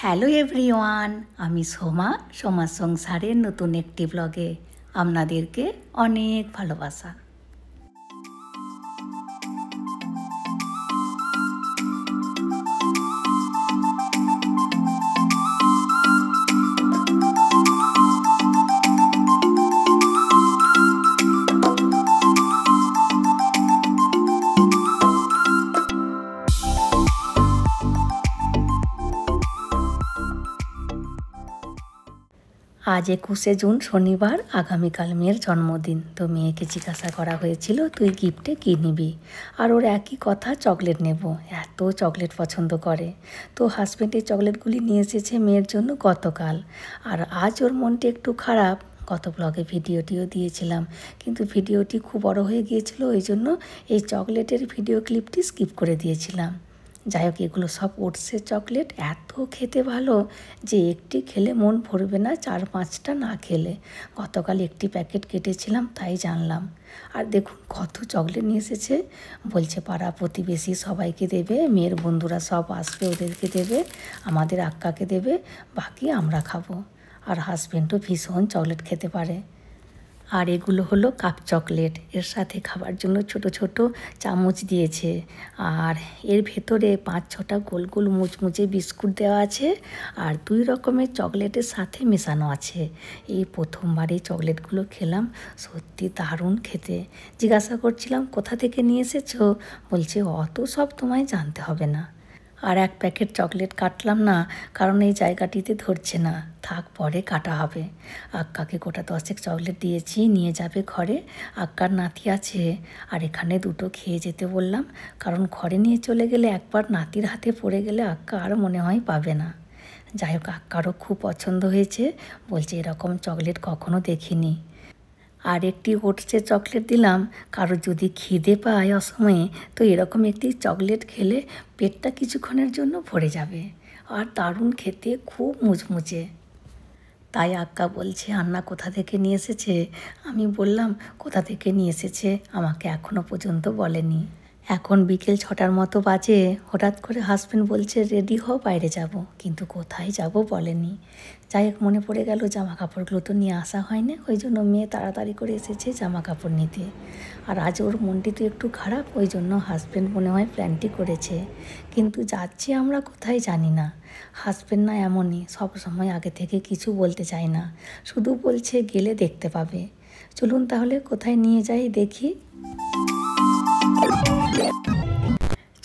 Hello everyone, আমি সোমা সংসারের নতুন একটি ব্লগে আপনাদেরকে অনেক ভালোবাসা। আজ 21শে জুন শনিবার, আগামীকাল মেয়ের জন্মদিন। তো মেয়েকে জিজ্ঞাসা করা হয়েছিল তুই গিফটে কী নিবি, আর ওর একই কথা, চকলেট নেব। এত চকলেট পছন্দ করে। তো হাজব্যান্ড এই চকলেটগুলি নিয়ে এসেছে মেয়ের জন্য গতকাল। আর আজ ওর মনটা একটু খারাপ। গত ব্লগে ভিডিওটিও দিয়েছিলাম, কিন্তু ভিডিওটি খুব বড় হয়ে গিয়েছিল, ওই জন্য এই চকলেটের ভিডিও ক্লিপটি স্কিপ করে দিয়েছিলাম। যাই হোক, এগুলো সব ওটসের চকলেট, এত খেতে ভালো যে একটি খেলে মন ভরবে না, 4-5টা না খেলে। গতকাল একটি প্যাকেট কেটেছিলাম, তাই জানলাম। আর দেখুন কত চকলেট নিয়ে এসেছে। বলছে পাড়া প্রতিবেশী সবাইকে দেবে, মেয়ের বন্ধুরা সব আসবে, ওদেরকে দেবে, আমাদের আক্কাকে দেবে, বাকি আমরা খাবো। আর হাজব্যান্ডও ভীষণ চকলেট খেতে পারে। আর এগুলো হলো কাপ চকলেট, এর সাথে খাবার জন্য ছোট ছোট চামচ দিয়েছে। আর এর ভেতরে 5-6টা গোল গোল মুচমুচে বিস্কুট দেওয়া আছে, আর 2 রকমের চকলেটের সাথে মেশানো আছে। এই প্রথমবার এই চকলেটগুলো খেলাম, সত্যি দারুণ খেতে। জিজ্ঞাসা করছিলাম কোথা থেকে নিয়ে এসেছো, বলছে অত সব তোমায় জানতে হবে না। আর এক প্যাকেট চকলেট কাটলাম না, কারণ এই জায়গাটিতে ধরছে না, থাক পরে কাটা হবে। আক্কাকে গোটা 10 চকলেট দিয়েছি, নিয়ে যাবে ঘরে। আক্কার নাতি আছে, আর এখানে 2টো খেয়ে যেতে বললাম, কারণ ঘরে নিয়ে চলে গেলে একবার নাতির হাতে পড়ে গেলে আক্কা আর মনে হয় পাবে না। যাই হোক, আক্কারও খুব পছন্দ হয়েছে, বলছে এরকম চকলেট কখনো দেখিনি। আর একটি ওটসের চকলেট দিলাম, কারো যদি খিদে পায় অসময়ে, তো এরকম একটি চকলেট খেলে পেটটা কিছুক্ষণের জন্য ভরে যাবে। আর দারুণ খেতে, খুব মুচমুচে। তাই আক্কা বলছে আন্না কোথা থেকে নিয়ে এসেছে। আমি বললাম কোথা থেকে নিয়ে এসেছে আমাকে এখনও পর্যন্ত বলেনি। এখন বিকেল 6টার মতো বাজে, হঠাৎ করে হাজব্যান্ড বলছে রেডি হও, বাইরে যাব, কিন্তু কোথায় যাব বলেনি। যাই হোক, মনে পড়ে গেল জামা কাপড়গুলো তো নিয়ে আসা হয়নি, ওই জন্য মেয়ে তাড়াতাড়ি করে এসেছে জামা কাপড় নিতে। আর আজ ওর মনটি তো একটু খারাপ, ওই জন্য হাজব্যান্ড মনে হয় প্ল্যানটি করেছে, কিন্তু যাচ্ছি আমরা কোথায় জানি না। হাজব্যান্ড না এমনই, সব সময় আগে থেকে কিছু বলতে চায় না, শুধু বলছে গেলে দেখতে পাবে। চলুন তাহলে কোথায় নিয়ে যাই দেখি।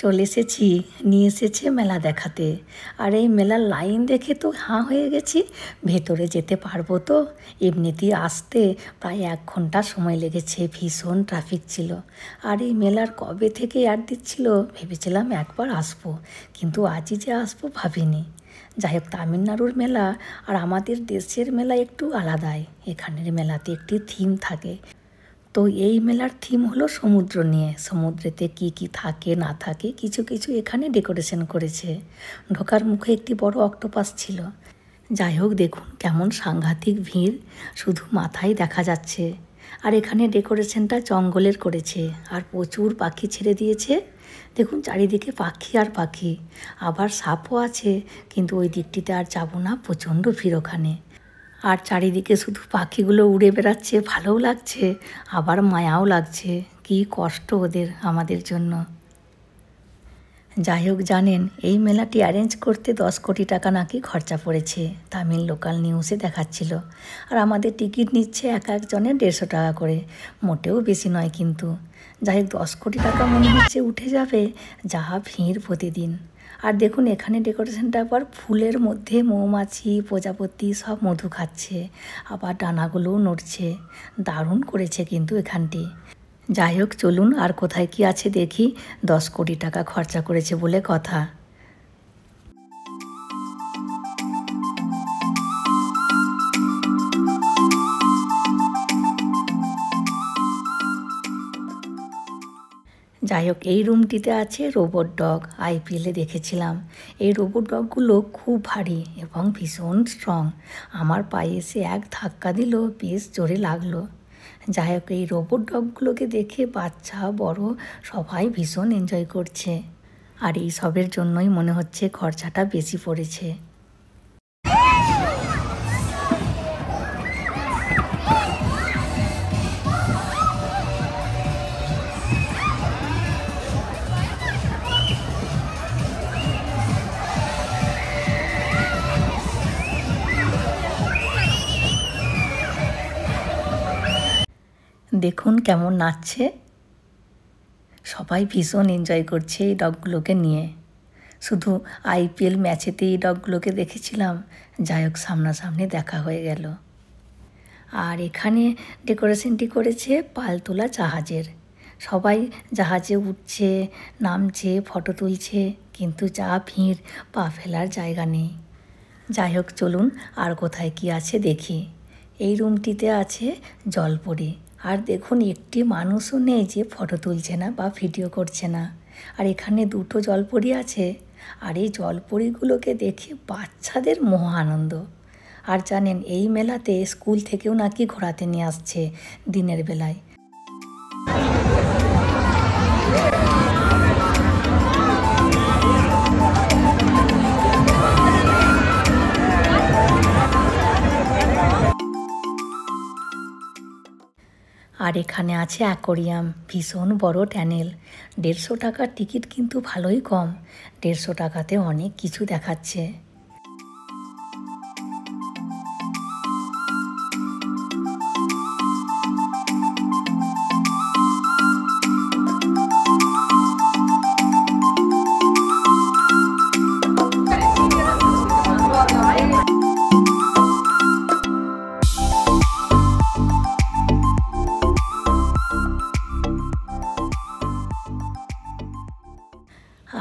চলে এসেছি, নিয়ে এসেছে মেলা দেখাতে। আর এই মেলার লাইন দেখে তো হাঁ হয়ে গেছি, ভেতরে যেতে পারবো তো। এমনিতেই আসতে প্রায় 1 ঘন্টা সময় লেগেছে, ভীষণ ট্রাফিক ছিল। আর এই মেলার কবে থেকে অ্যাড দিচ্ছিল, ভেবেছিলাম একবার আসবো, কিন্তু আজই যে আসবো ভাবিনি। যাই হোক, তামিলনাড়ুর মেলা আর আমাদের দেশের মেলা একটু আলাদাই। এখানের মেলাতে একটি থিম থাকে। তো এই মেলার থিম হলো সমুদ্র নিয়ে, সমুদ্রেতে কি কি থাকে না থাকে কিছু কিছু এখানে ডেকোরেশন করেছে। ঢোকার মুখে একটি বড় অক্টোপাস ছিল। যাই হোক, দেখুন কেমন সাংঘাতিক ভিড়, শুধু মাথায় দেখা যাচ্ছে। আর এখানে ডেকোরেশনটা জঙ্গলের করেছে, আর প্রচুর পাখি ছেড়ে দিয়েছে। দেখুন চারিদিকে পাখি আর পাখি, আবার সাপও আছে, কিন্তু ওই দিকটিতে আর যাবো না, প্রচণ্ড ভিড় ওখানে। আর চারিদিকে শুধু পাখিগুলো উড়ে বেড়াচ্ছে, ভালোও লাগছে, আবার মায়াও লাগছে, কী কষ্ট ওদের আমাদের জন্য। যাই হোক, জানেন এই মেলাটি অ্যারেঞ্জ করতে 10 কোটি টাকা নাকি খরচা পড়েছে, তামিল লোকাল নিউজে দেখাচ্ছিল। আর আমাদের টিকিট নিচ্ছে এক একজনের 150 টাকা করে, মোটেও বেশি নয় কিন্তু। যাই হোক, 10 কোটি টাকা মনে হচ্ছে উঠে যাবে, যা ভিড় প্রতিদিন। আর দেখুন এখানে ডেকোরেশনটা আবার ফুলের মধ্যে মৌমাছি প্রজাপতি সব মধু খাচ্ছে, আবার ডানাগুলোও নড়ছে, দারুণ করেছে কিন্তু এখানটি। যাই হোক, চলুন আর কোথায় কি আছে দেখি। 10 কোটি টাকা খরচা করেছে বলে কথা। যাই হোক, এই রুমটিতে আছে রোবট ডগ, আইপিএলে দেখেছিলাম। এই রোবট ডগগুলো খুব ভারী এবং ভীষণ স্ট্রং। আমার পায়ে এসে এক ধাক্কা দিল, বেশ জোরে লাগলো। যাই হোক, এই রোবট ডগগুলোকে দেখে বাচ্চা বড় সবাই ভীষণ এনজয় করছে। আর এই সবের জন্যই মনে হচ্ছে খরচাটা বেশি পড়েছে। দেখুন কেমন নাচছে। সবাই ভীষণ এনজয় করছে এই ডগগুলোকে নিয়ে। শুধু IPL ম্যাচেতে এই ডগগুলোকে দেখেছিলাম, যাই হোক সামনাসামনি দেখা হয়ে গেল। আর এখানে ডেকোরেশনটি করেছে পালতোলা জাহাজের। সবাই জাহাজে উঠছে, নামছে, ফটো তুলছে, কিন্তু যা ভিড়, পা ফেলার জায়গা নেই। যাই হোক চলুন আর কোথায় কি আছে দেখি। এই রুমটিতে আছে জলপরি। আর দেখুন একটি মানুষও নেই যে ফটো তুলছে না বা ভিডিও করছে না। আর এখানে দুটো জলপরি আছে। আর এই জলপরিগুলোকে দেখে বাচ্চাদের মহা আনন্দ। আর জানেন এই মেলাতে স্কুল থেকেও নাকি ঘোরাতে নিয়ে আসছে দিনের বেলায়। আর এখানে আছে অ্যাকোরিয়াম, ভীষণ বড় ট্যানেল। 150 টাকার টিকিট, কিন্তু ভালোই কম। 150 টাকাতে অনেক কিছু দেখাচ্ছে।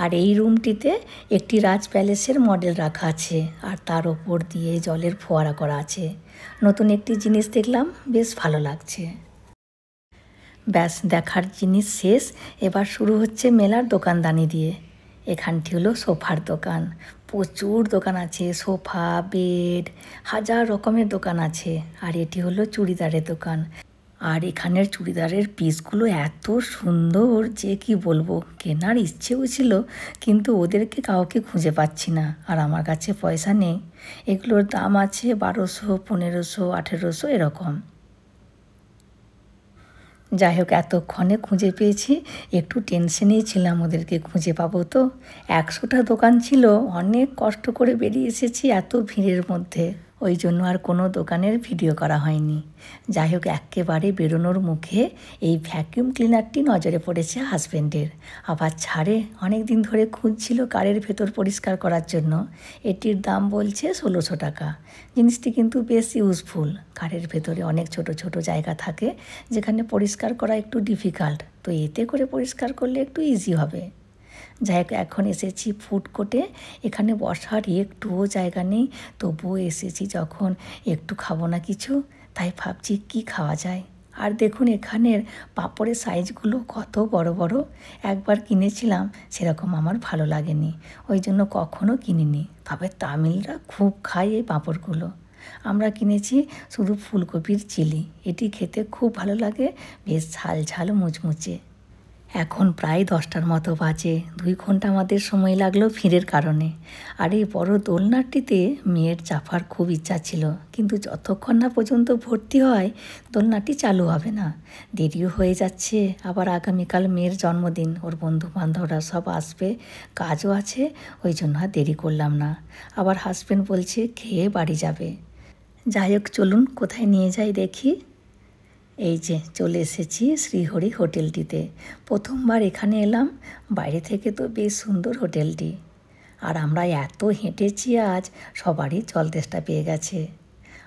আর এই রুমটিতে একটি রাজ প্যালেসের মডেল রাখা আছে, আর তার ওপর দিয়ে জলের ফোয়ারা করা আছে। নতুন একটি জিনিস দেখলাম, বেশ ভালো লাগছে। ব্যাস দেখার জিনিস শেষ। এবার শুরু হচ্ছে মেলার দোকানদানি দিয়ে। এখানটি হলো সোফার দোকান। প্রচুর দোকান আছে, সোফা, বেড, হাজার রকমের দোকান আছে। আর এটি হলো চুড়িদারের দোকান। আর এখানের চুড়িদারের পিসগুলো এত সুন্দর যে কি বলবো, কেনার ইচ্ছেও ছিল, কিন্তু ওদেরকে কাউকে খুঁজে পাচ্ছি না। আর আমার কাছে পয়সা নেই। এগুলোর দাম আছে 1200, 1500, 1800 এরকম। যাই হোক এতক্ষণে খুঁজে পেয়েছি। একটু টেনশনেই ছিলাম ওদেরকে খুঁজে পাবো তো। 100টা দোকান ছিল, অনেক কষ্ট করে বেরিয়ে এসেছি এত ভিড়ের মধ্যে। ওই জন্য আর কোনো দোকানের ভিডিও করা হয়নি। যাই হোক একেবারে বেরোনোর মুখে এই ভ্যাকিউম ক্লিনারটি নজরে পড়েছে হাজব্যান্ডের। আবার ছাড়ে, অনেক দিন ধরে খুঁজছিল কারের ভেতর পরিষ্কার করার জন্য। এটির দাম বলছে 1600 টাকা। জিনিসটি কিন্তু বেশ ইউজফুল। কারের ভেতরে অনেক ছোট ছোট জায়গা থাকে যেখানে পরিষ্কার করা একটু ডিফিকাল্ট, তো এতে করে পরিষ্কার করলে একটু ইজি হবে। যাই হোক এখন এসেছি ফুড কোর্টে। এখানে বসার একটুও জায়গা নেই, তবুও এসেছি যখন একটু খাবো না কিছু, তাই ভাবছি কি খাওয়া যায়। আর দেখুন এখানের পাঁপড়ের সাইজগুলো কত বড় বড়। একবার কিনেছিলাম, সেরকম আমার ভালো লাগেনি, ওই জন্য কখনো কিনিনি। তবে তামিলরা খুব খায় এই পাঁপড়গুলো। আমরা কিনেছি শুধু ফুলকপির চিলি। এটি খেতে খুব ভালো লাগে, বেশ ঝাল ঝাল মুচমুচে। এখন প্রায় 10টার মতো বাজে। 2 ঘন্টা আমাদের সময় লাগলো ভিড়ের কারণে। আর এই বড় দোলনাটিতে মেয়ের চাপার খুব ইচ্ছা ছিল, কিন্তু যতক্ষণ না পর্যন্ত ভর্তি হয় দোলনাটি চালু হবে না। দেরিও হয়ে যাচ্ছে, আবার আগামীকাল মেয়ের জন্মদিন, ওর বন্ধু বান্ধবরা সব আসবে, কাজও আছে, ওই জন্য আর দেরি করলাম না। আবার হাজব্যান্ড বলছে খেয়ে বাড়ি যাবে। যাই হোক চলুন কোথায় নিয়ে যাই দেখি। এই যে চলে এসেছি শ্রীহরি হোটেলটিতে। প্রথমবার এখানে এলাম। বাইরে থেকে তো বেশ সুন্দর হোটেলটি। আর আমরা এত হেঁটেছি আজ, সবারই জল তেষ্টা পেয়ে গেছে।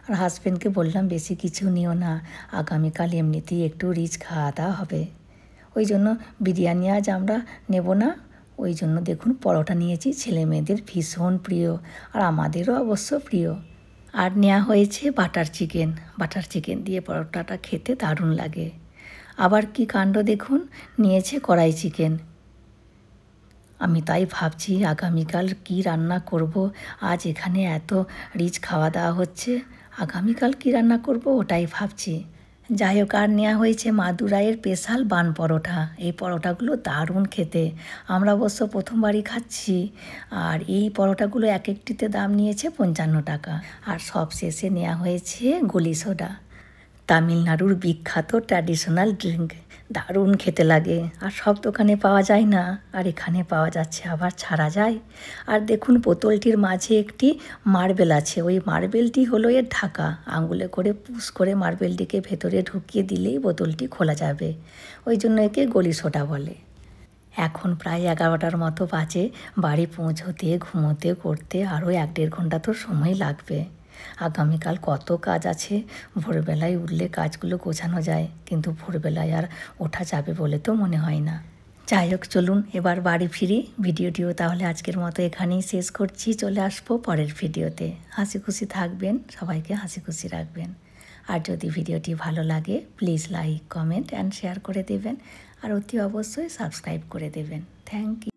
আর হাজব্যান্ডকে বললাম বেশি কিছু নিও না, আগামীকাল এমনিতেই একটু রিচ খাওয়া দাওয়া হবে। ওই জন্য বিরিয়ানি আজ আমরা নেব না। ওই জন্য দেখুন পরোটা নিয়েছি, ছেলে মেয়েদের ভীষণ প্রিয়, আর আমাদেরও অবশ্য প্রিয়। আর নেওয়া হয়েছে বাটার চিকেন। বাটার চিকেন দিয়ে পরোটাটা খেতে দারুণ লাগে। আবার কি কাণ্ড দেখুন, নিয়েছে কড়াই চিকেন। আমি তাই ভাবছি আগামীকাল কি রান্না করব। আজ এখানে এত রিচ খাওয়া দাওয়া হচ্ছে, আগামীকাল কি রান্না করব ওটাই ভাবছি। যাই হোক আর নেওয়া হয়েছে মাদুরাইয়ের স্পেশাল বান পরোটা। এই পরোটাগুলো দারুণ খেতে, আমরা অবশ্য প্রথমবারই খাচ্ছি। আর এই পরোটাগুলো এক একটিতে দাম নিয়েছে 55 টাকা। আর সব শেষে নেওয়া হয়েছে গলি সোডা। তামিলনাড়ুর বিখ্যাত ট্র্যাডিশনাল ড্রিঙ্ক, দারুণ খেতে লাগে। আর সব দোকানে পাওয়া যায় না, আর এখানে পাওয়া যাচ্ছে, আবার ছাড়া যায়। আর দেখুন বোতলটির মাঝে একটি মার্বেল আছে, ওই মার্বেলটি হলো এর ঢাকা। আঙুলে করে পুশ করে মার্বেলটিকে ভেতরে ঢুকিয়ে দিলেই বোতলটি খোলা যাবে, ওই জন্য একে গলি সোডা বলে। এখন প্রায় 11টার মতো বাজে। বাড়ি পৌঁছতে ঘুমোতে করতে আরও 1-1.5 ঘন্টা তো সময় লাগবে। আগামীকাল কত কাজ আছে। ভোরবেলায় উঠলে কাজগুলো গোছানো যায়, কিন্তু ভোরবেলায় আর ওঠা যাবে বলে তো মনে হয় না। যাই হোক, চলুন এবার বাড়ি ফিরি। ভিডিওটিও তাহলে আজকের মতো এখানেই শেষ করছি। চলে আসবো পরের ভিডিওতে। হাসি খুশি থাকবেন, সবাইকে হাসি খুশি রাখবেন। আর যদি ভিডিওটি ভালো লাগে please like, comment and share করে দেবেন। আর অতি অবশ্যই সাবস্ক্রাইব করে দেবেন। Thank you.